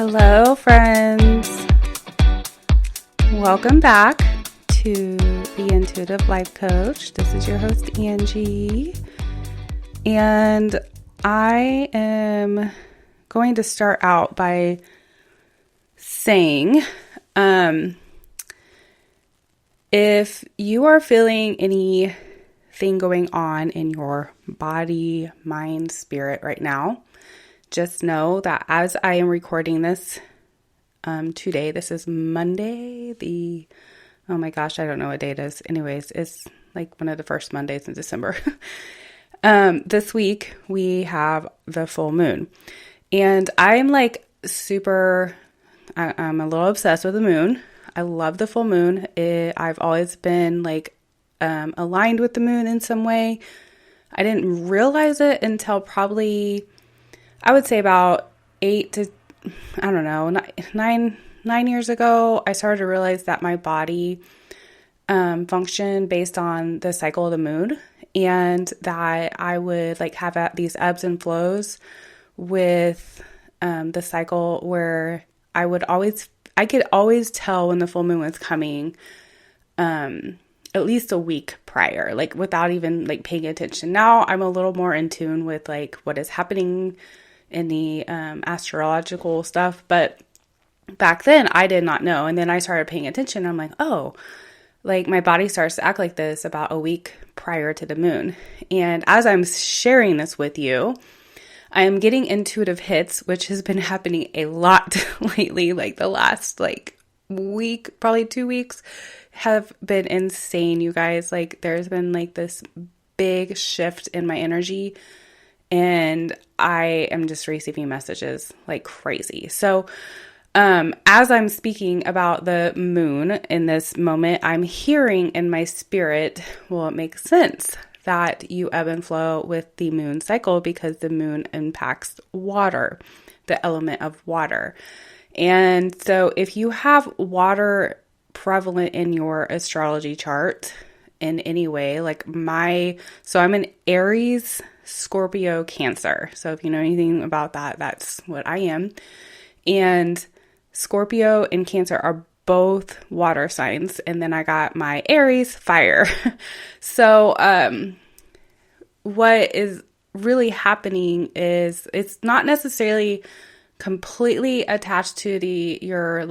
Hello, friends. Welcome back to the Intuitive Life Coach. This is your host, Angie. And I am going to start out by saying, if you are feeling anything going on in your body, mind, spirit right now, just know that as I am recording this today, this is Monday, oh my gosh, I don't know what day it is. Anyways, it's like one of the first Mondays in December. This week we have the full moon, and I'm like I'm a little obsessed with the moon. I love the full moon. I've always been like aligned with the moon in some way. I didn't realize it until probably, I would say about 9 years ago. I started to realize that my body functioned based on the cycle of the moon, and that I would like have these ebbs and flows with the cycle where I could always tell when the full moon was coming, at least a week prior, like without even like paying attention. Now I'm a little more in tune with like what is happening in the astrological stuff, but back then I did not know. And then I started paying attention. I'm like, oh, like my body starts to act like this about a week prior to the moon. And as I'm sharing this with you, I am getting intuitive hits, which has been happening a lot lately. Like the last week, probably 2 weeks have been insane, you guys. Like there's been like this big shift in my energy, and I am just receiving messages like crazy. So as I'm speaking about the moon in this moment, I'm hearing in my spirit, well, it makes sense that you ebb and flow with the moon cycle because the moon impacts water, the element of water. And so if you have water prevalent in your astrology chart in any way, like so I'm an Aries, Scorpio, Cancer. So if you know anything about that, that's what I am. And Scorpio and Cancer are both water signs. And then I got my Aries, fire. So what is really happening is it's not necessarily completely attached to your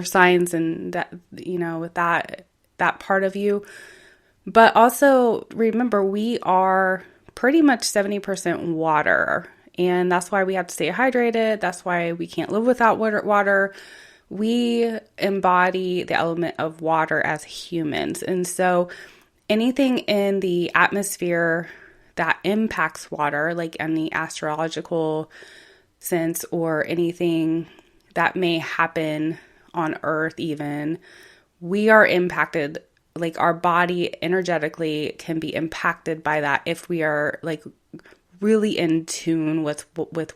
signs and that, with that part of you. But also remember, we are pretty much 70% water, and that's why we have to stay hydrated. That's why we can't live without water. We embody the element of water as humans. And so anything in the atmosphere that impacts water, like in the astrological sense, or anything that may happen on Earth even, we are impacted. Like our body energetically can be impacted by that if we are like really in tune with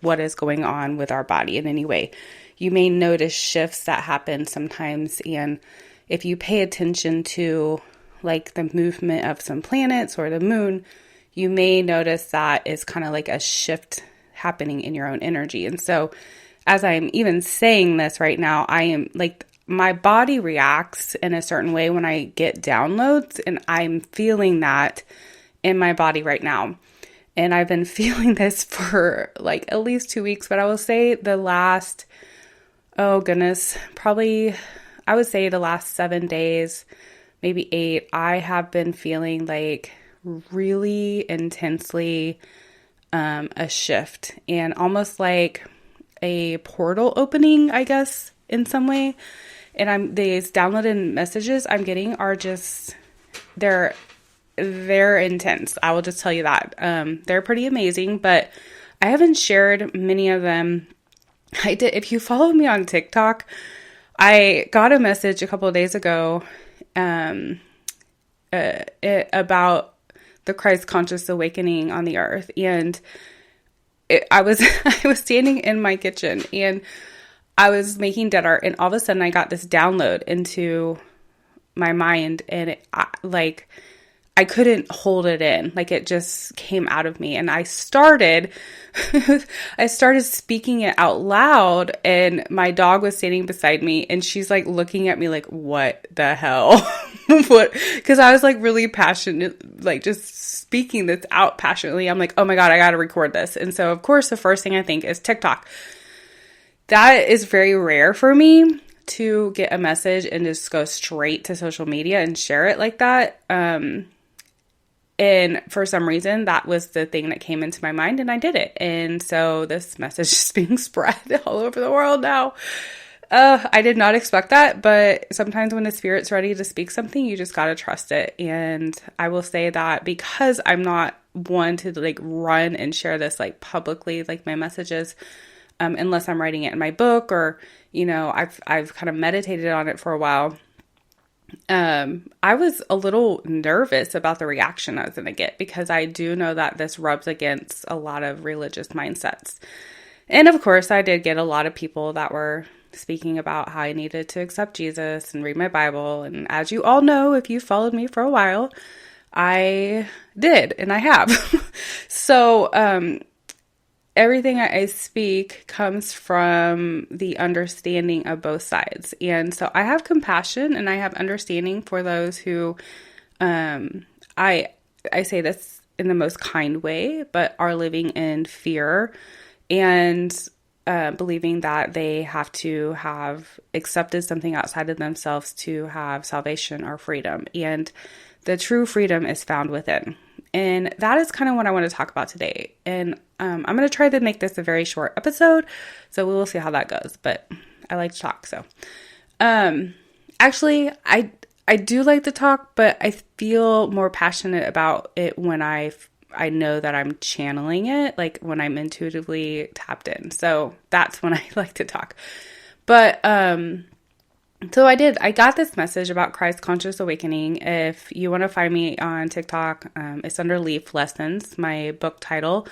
what is going on with our body in any way. You may notice shifts that happen sometimes, and if you pay attention to like the movement of some planets or the moon, you may notice that it's kind of like a shift happening in your own energy. And so as I'm even saying this right now, I am like, my body reacts in a certain way when I get downloads, and I'm feeling that in my body right now. And I've been feeling this for like at least 2 weeks, but I will say the last, probably I would say the last 7 days, maybe 8, I have been feeling like really intensely a shift, and almost like a portal opening, I guess, in some way. And these downloaded messages I'm getting are just, they're intense. I will just tell you that. They're pretty amazing, but I haven't shared many of them. I did. If you follow me on TikTok, I got a message a couple of days ago about the Christ conscious awakening on the earth. And I was standing in my kitchen, and I was making dinner, and all of a sudden I got this download into my mind, and I couldn't hold it in. Like it just came out of me. And I started speaking it out loud, and my dog was standing beside me and she's like looking at me like, what the hell? What? Cause I was like really passionate, like just speaking this out passionately. I'm like, oh my God, I got to record this. And so of course the first thing I think is TikTok. That is very rare for me to get a message and just go straight to social media and share it like that. And for some reason, that was the thing that came into my mind, and I did it. And so this message is being spread all over the world now. I did not expect that, but sometimes when the Spirit's ready to speak something, you just got to trust it. And I will say that because I'm not one to like run and share this like publicly, like my messages, unless I'm writing it in my book or, you know, I've kind of meditated on it for a while. I was a little nervous about the reaction I was going to get because I do know that this rubs against a lot of religious mindsets. And of course, I did get a lot of people that were speaking about how I needed to accept Jesus and read my Bible. And as you all know, if you followed me for a while, I did, and I have. So, everything I speak comes from the understanding of both sides. And so I have compassion and I have understanding for those who, I say this in the most kind way, but are living in fear and believing that they have to have accepted something outside of themselves to have salvation or freedom. And the true freedom is found within. And that is kind of what I want to talk about today. And I'm going to try to make this a very short episode, so we will see how that goes. But I like to talk, so. Actually, I do like to talk, but I feel more passionate about it when I know that I'm channeling it, like when I'm intuitively tapped in. So that's when I like to talk. But so I got this message about Christ Conscious Awakening. If you want to find me on TikTok, it's under Leaf Lessons, my book title.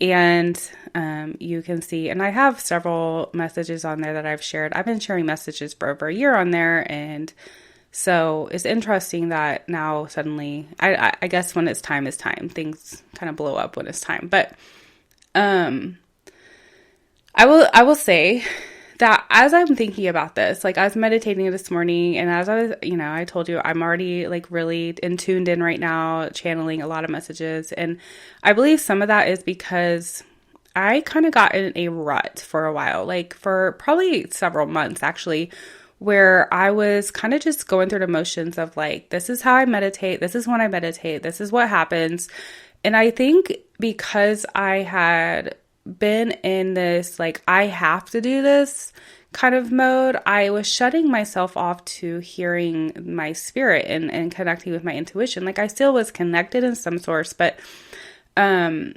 And you can see, and I have several messages on there that I've shared. I've been sharing messages for over a year on there. And so it's interesting that now suddenly, I guess when it's time is time. Things kind of blow up when it's time. But I will say that as I'm thinking about this, like I was meditating this morning, and as I was, I told you I'm already like really tuned in right now, channeling a lot of messages. And I believe some of that is because I kind of got in a rut for a while, like for probably several months actually, where I was kind of just going through the motions of like, this is how I meditate. This is when I meditate. This is what happens. And I think because I had been in this, like, I have to do this kind of mode, I was shutting myself off to hearing my spirit and connecting with my intuition. Like I still was connected in some source, but, I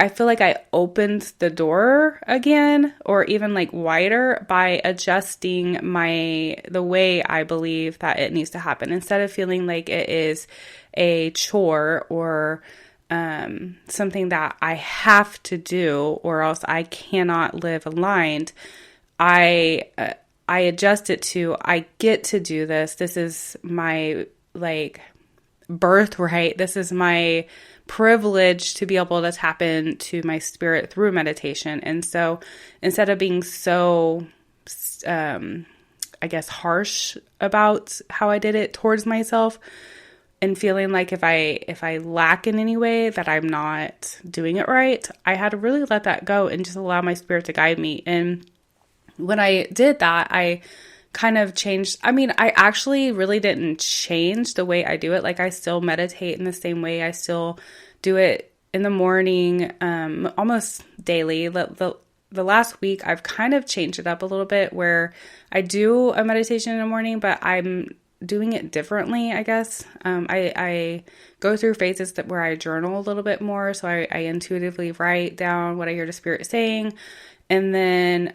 feel like I opened the door again, or even like wider, by adjusting the way I believe that it needs to happen, instead of feeling like it is a chore or something that I have to do or else I cannot live aligned. I adjust it to, I get to do this. This is my like birthright. This is my privilege to be able to tap into my spirit through meditation. And so instead of being so, I guess, harsh about how I did it towards myself, and feeling like if I lack in any way that I'm not doing it right, I had to really let that go and just allow my spirit to guide me. And when I did that, I kind of changed. I mean, I actually really didn't change the way I do it. Like I still meditate in the same way. I still do it in the morning, almost daily. The last week, I've kind of changed it up a little bit where I do a meditation in the morning, but I'm doing it differently, I guess. I go through phases where I journal a little bit more. So I intuitively write down what I hear the spirit saying. And then,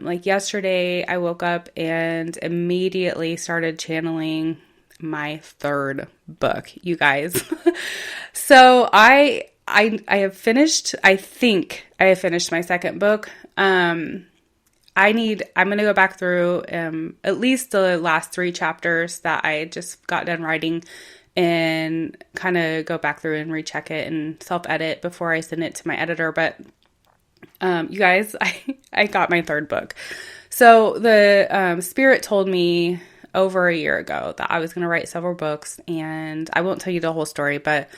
like yesterday, I woke up and immediately started channeling my third book, you guys. So I have finished, I think I have finished my second book. I'm going to go back through at least the last 3 chapters that I just got done writing and kind of go back through and recheck it and self-edit before I send it to my editor. But you guys, I got my third book. So the Spirit told me over a year ago that I was going to write several books, and I won't tell you the whole story, but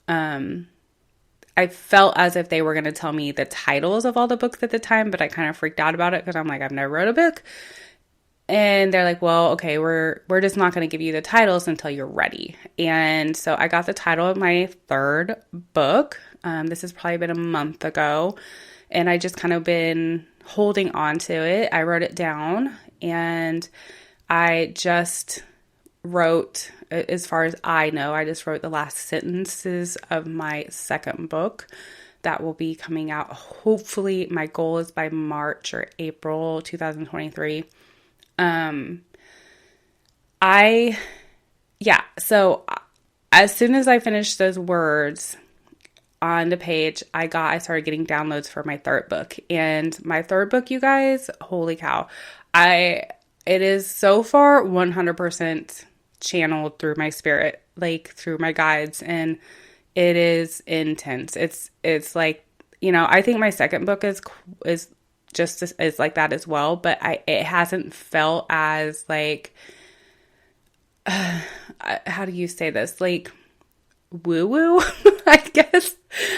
I felt as if they were going to tell me the titles of all the books at the time, but I kind of freaked out about it because I'm like, I've never wrote a book. And they're like, well, okay, we're just not going to give you the titles until you're ready. And so I got the title of my third book. This has probably been a month ago, and I just kind of been holding on to it. I wrote it down, and I just wrote, as far as I know, I just wrote the last sentences of my second book that will be coming out. Hopefully, my goal is by March or April 2023. So as soon as I finished those words on the page, I started getting downloads for my third book. And my third book, you guys, holy cow. It is so far 100% channeled through my spirit, like through my guides, and it is intense. It's like, I think my second book is just is like that as well, but it hasn't felt as like, how do you say this? Like woo-woo, I guess.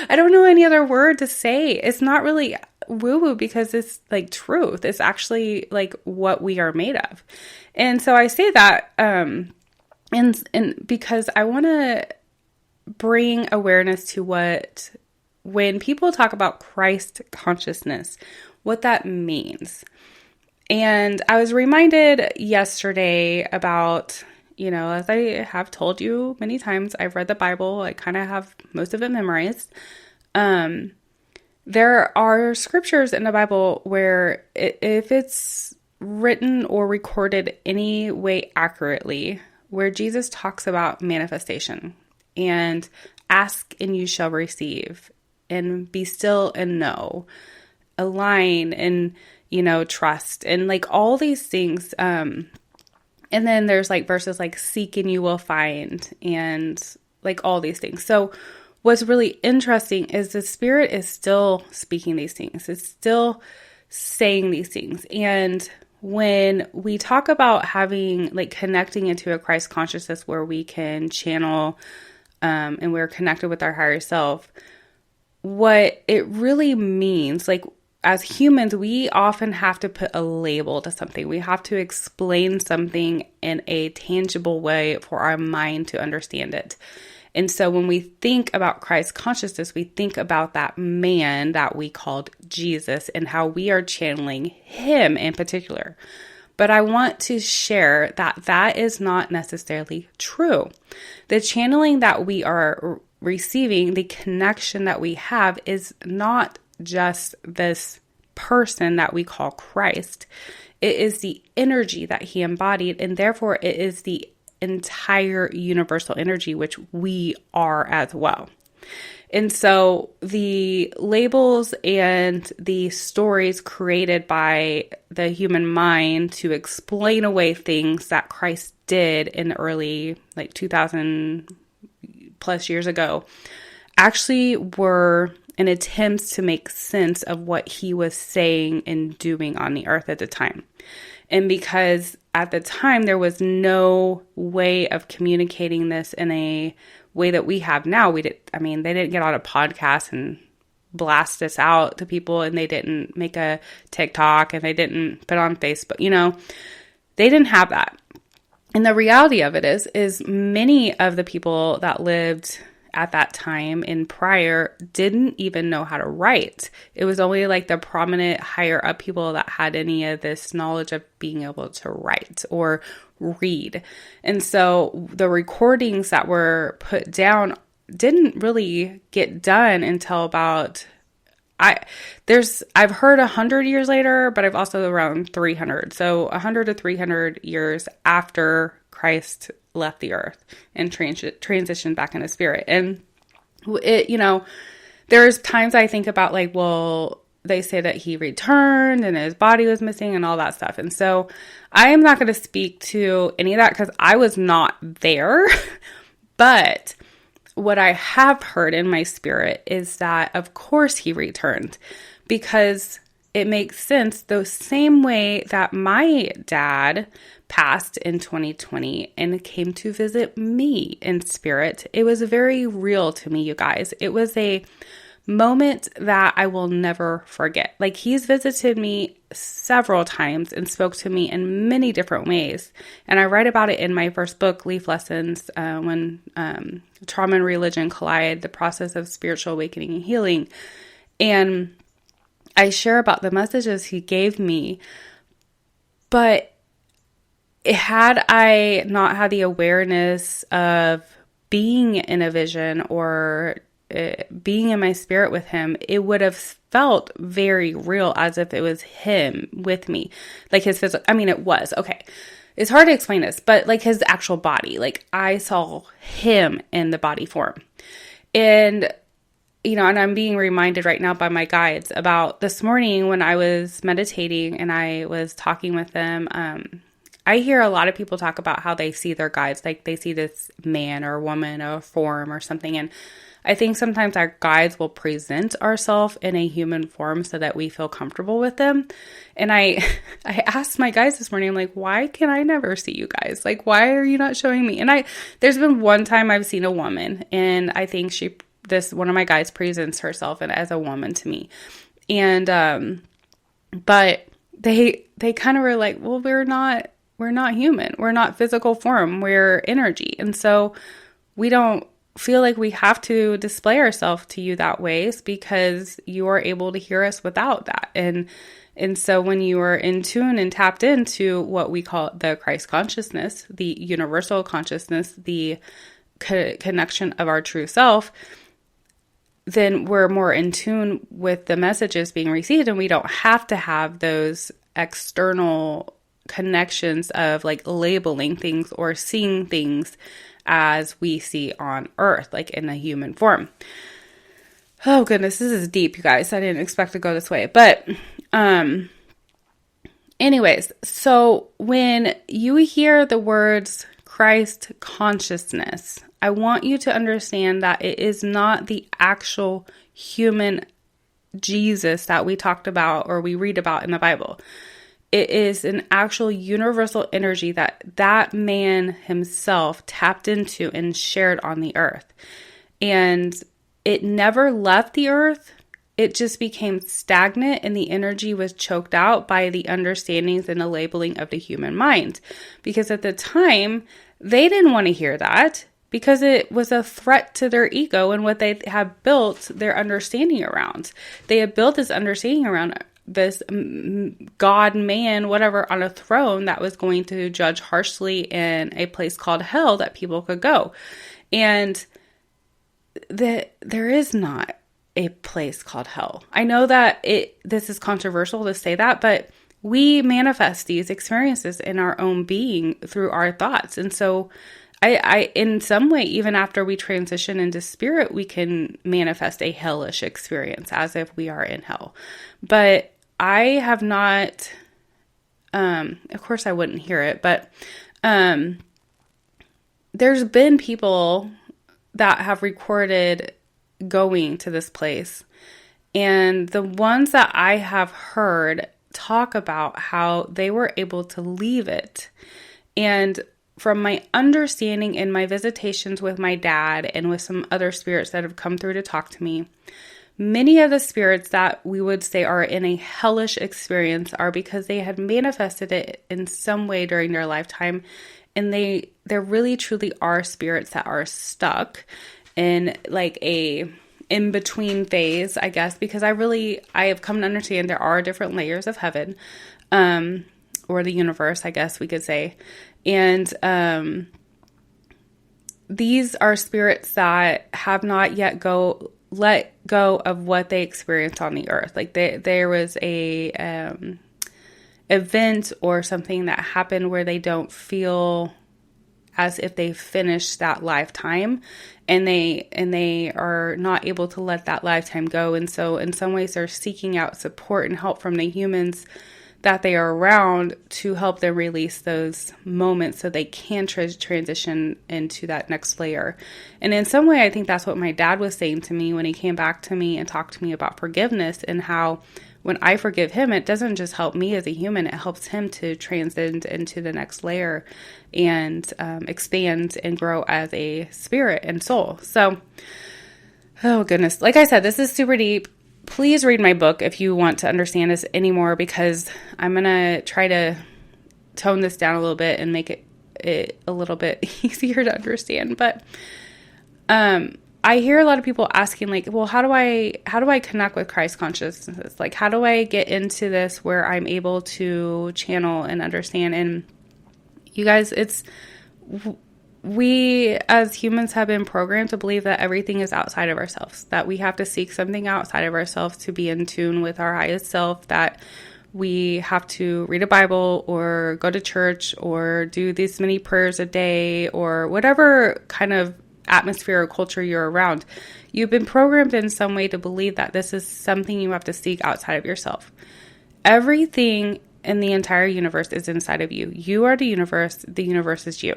I don't know any other word to say. It's not really woo-woo because it's like truth. It's actually like what we are made of. And so I say that, and because I want to bring awareness to when people talk about Christ consciousness, what that means. And I was reminded yesterday about, as I have told you many times, I've read the Bible. I kind of have most of it memorized. There are scriptures in the Bible where if it's written or recorded any way accurately, where Jesus talks about manifestation and ask and you shall receive, and be still and know, align and, trust, and like all these things. And then there's like verses like seek and you will find, and like all these things. So what's really interesting is the Spirit is still speaking these things. It's still saying these things. And when we talk about connecting into a Christ consciousness where we can channel, and we're connected with our higher self, what it really means, like as humans, we often have to put a label to something. We have to explain something in a tangible way for our mind to understand it. And so when we think about Christ consciousness, we think about that man that we called Jesus and how we are channeling him in particular. But I want to share that is not necessarily true. The channeling that we are receiving, the connection that we have, is not just this person that we call Christ. It is the energy that he embodied, and therefore it is the entire universal energy, which we are as well. And so the labels and the stories created by the human mind to explain away things that Christ did in the early, 2,000 plus years ago, actually were an attempt to make sense of what he was saying and doing on the earth at the time. And because at the time there was no way of communicating this in a way that we have now, they didn't get on a podcast and blast this out to people, and they didn't make a TikTok, and they didn't put on Facebook, they didn't have that. And the reality of it is many of the people that lived at that time and prior didn't even know how to write. It was only like the prominent higher up people that had any of this knowledge of being able to write or read. And so the recordings that were put down didn't really get done until about, I've heard 100 years later, but I've also around 300. So 100 to 300 years after Christ left the earth and transitioned back into spirit. And there's times I think about they say that he returned and his body was missing and all that stuff. And so I am not going to speak to any of that because I was not there. But what I have heard in my spirit is that, of course, he returned, because it makes sense the same way that my dad passed in 2020 and came to visit me in spirit. It was very real to me, you guys. It was a moment that I will never forget. Like, he's visited me several times and spoke to me in many different ways. And I write about it in my first book, Leaf Lessons, when trauma and religion collide, the process of spiritual awakening and healing. And I share about the messages he gave me. But had I not had the awareness of being in a vision or being in my spirit with him, it would have felt very real, as if it was him with me. Like his physical, it was, okay. It's hard to explain this, but like his actual body, like I saw him in the body form. And, and I'm being reminded right now by my guides about this morning when I was meditating and I was talking with them. I hear a lot of people talk about how they see their guides, like they see this man or woman or form or something. And I think sometimes our guides will present ourselves in a human form so that we feel comfortable with them. And I asked my guides this morning, I'm like, why can I never see you guys? Like, why are you not showing me? And there's been one time I've seen a woman, and I think one of my guides presents herself as a woman to me. And, but they kind of were like, well, we're not human. We're not physical form. We're energy. And so we don't feel like we have to display ourselves to you that way, because you are able to hear us without that. And so when you are in tune and tapped into what we call the Christ consciousness, the universal consciousness, the connection of our true self, then we're more in tune with the messages being received, and we don't have to have those external connections of like labeling things or seeing things as we see on earth, like in a human form. Oh goodness, this is deep, you guys. I didn't expect to go this way. But anyways, so when you hear the words Christ consciousness, I want you to understand that it is not the actual human Jesus that we talked about or we read about in the Bible. It is an actual universal energy that man himself tapped into and shared on the earth. And it never left the earth. It just became stagnant, and the energy was choked out by the understandings and the labeling of the human mind. Because at the time, they didn't want to hear that, because it was a threat to their ego and what they had built their understanding around. They had built this understanding around this God, man, whatever, on a throne that was going to judge harshly in a place called hell that people could go. And there is not a place called hell. I know that this is controversial to say that, but we manifest these experiences in our own being through our thoughts. And so I in some way, even after we transition into spirit, we can manifest a hellish experience as if we are in hell. But I have not, of course I wouldn't hear it, but there's been people that have recorded going to this place. And the ones that I have heard talk about how they were able to leave it. And from my understanding in my visitations with my dad and with some other spirits that have come through to talk to me, many of the spirits that we would say are in a hellish experience are because they had manifested it in some way during their lifetime. And there really truly are spirits that are stuck in like a in-between phase, I guess, because I have come to understand there are different layers of heaven, or the universe, I guess we could say. And these are spirits that have not yet let go of what they experienced on the earth. Like there was a event or something that happened where they don't feel as if they finished that lifetime, and they are not able to let that lifetime go. And so in some ways they're seeking out support and help from the humans that they are around to help them release those moments so they can transition into that next layer. And in some way, I think that's what my dad was saying to me when he came back to me and talked to me about forgiveness, and how when I forgive him, it doesn't just help me as a human, it helps him to transcend into the next layer and expand and grow as a spirit and soul. So, oh goodness. Like I said, this is super deep. Please read my book if you want to understand this anymore, because I'm going to try to tone this down a little bit and make it a little bit easier to understand. But I hear a lot of people asking, like, well, how do I connect with Christ consciousness? Like, how do I get into this where I'm able to channel and understand? And you guys, we as humans have been programmed to believe that everything is outside of ourselves, that we have to seek something outside of ourselves to be in tune with our highest self, that we have to read a Bible or go to church or do these many prayers a day or whatever kind of atmosphere or culture you're around. You've been programmed in some way to believe that this is something you have to seek outside of yourself. Everything in the entire universe is inside of you. You are the universe is you.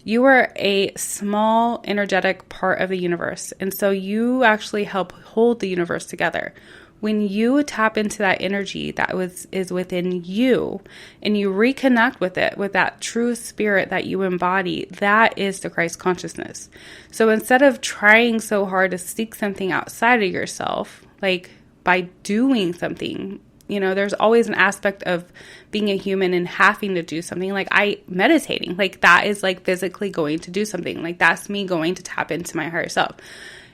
You are a small energetic part of the universe. And so you actually help hold the universe together. When you tap into that energy that is within you and you reconnect with it, with that true spirit that you embody, that is the Christ consciousness. So instead of trying so hard to seek something outside of yourself, like by doing something, there's always an aspect of being a human and having to do something. Like meditating, like that is like physically going to do something. Like that's me going to tap into my higher self.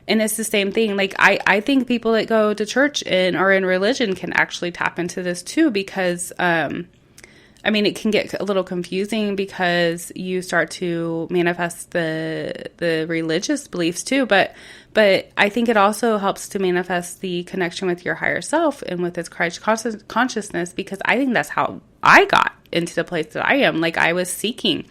And it's the same thing. Like I think people that go to church and are in religion can actually tap into this too, because it can get a little confusing because you start to manifest the religious beliefs too, but I think it also helps to manifest the connection with your higher self and with this Christ consciousness, because I think that's how I got into the place that I am. Like I was seeking,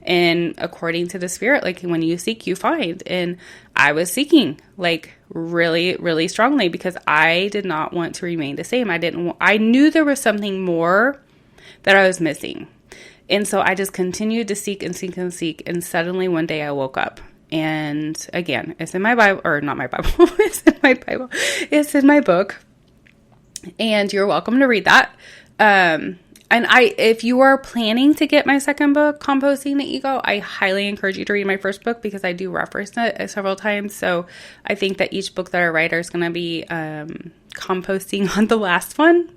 and according to the spirit, like when you seek, you find. And I was seeking like really, really strongly because I did not want to remain the same. I knew there was something more that I was missing. And so I just continued to seek and seek and seek. And suddenly one day I woke up. And again, it's in my Bible, or not my Bible, it's in my Bible. It's in my book. And you're welcome to read that. And if you are planning to get my second book, Composting the Ego, I highly encourage you to read my first book because I do reference it several times. So I think that each book that I write is going to be composting on the last one.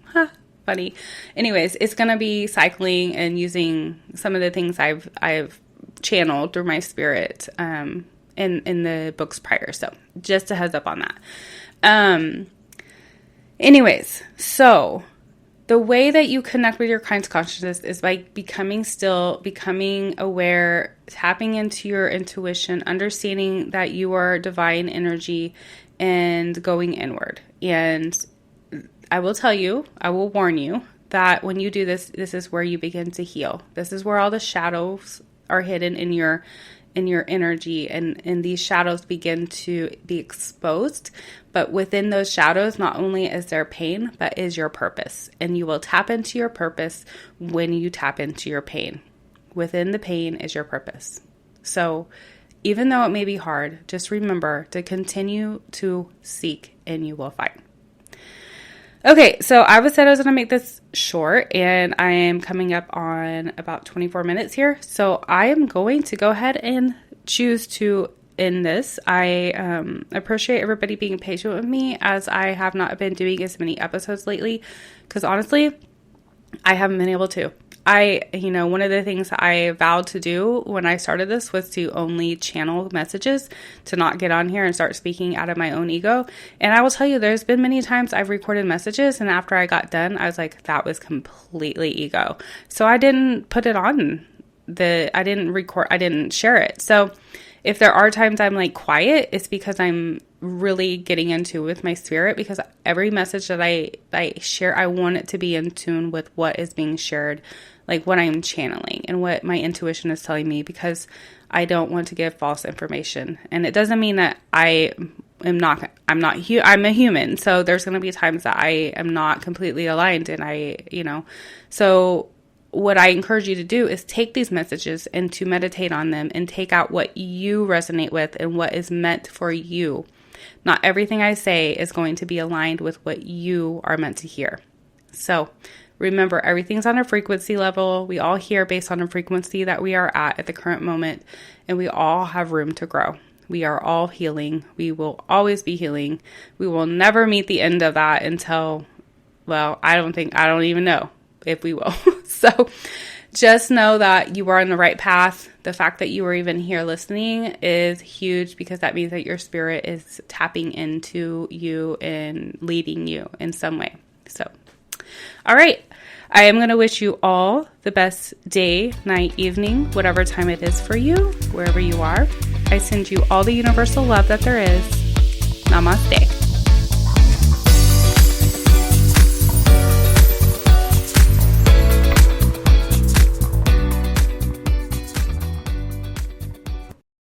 Funny. Anyways, it's going to be cycling and using some of the things I've channeled through my spirit in the books prior. So just a heads up on that. Anyways, so the way that you connect with your Christ consciousness is by becoming still, becoming aware, tapping into your intuition, understanding that you are divine energy, and going inward. And I will tell you, I will warn you that when you do this, this is where you begin to heal. This is where all the shadows are hidden in your energy, and these shadows begin to be exposed. But within those shadows, not only is there pain, but is your purpose. And you will tap into your purpose when you tap into your pain. Within the pain is your purpose. So even though it may be hard, just remember to continue to seek and you will find. Okay, so I said I was going to make this short, and I am coming up on about 24 minutes here. So I am going to go ahead and choose to end this. I appreciate everybody being patient with me, as I have not been doing as many episodes lately, because honestly, I haven't been able to. One of the things I vowed to do when I started this was to only channel messages, to not get on here and start speaking out of my own ego. And I will tell you, there's been many times I've recorded messages, and after I got done, I was like, that was completely ego. So I didn't put it on I didn't share it. So if there are times I'm like quiet, it's because I'm really getting into with my spirit, because every message that I share, I want it to be in tune with what is being shared, like what I'm channeling and what my intuition is telling me, because I don't want to give false information. And it doesn't mean that I I'm a human. So there's going to be times that I am not completely aligned, and so what I encourage you to do is take these messages and to meditate on them and take out what you resonate with and what is meant for you. Not everything I say is going to be aligned with what you are meant to hear. So remember, everything's on a frequency level. We all hear based on a frequency that we are at the current moment, and we all have room to grow. We are all healing. We will always be healing. We will never meet the end of that until, well, I don't even know if we will. So just know that you are on the right path. The fact that you are even here listening is huge, because that means that your spirit is tapping into you and leading you in some way. So, all right. I am going to wish you all the best day, night, evening, whatever time it is for you, wherever you are. I send you all the universal love that there is. Namaste.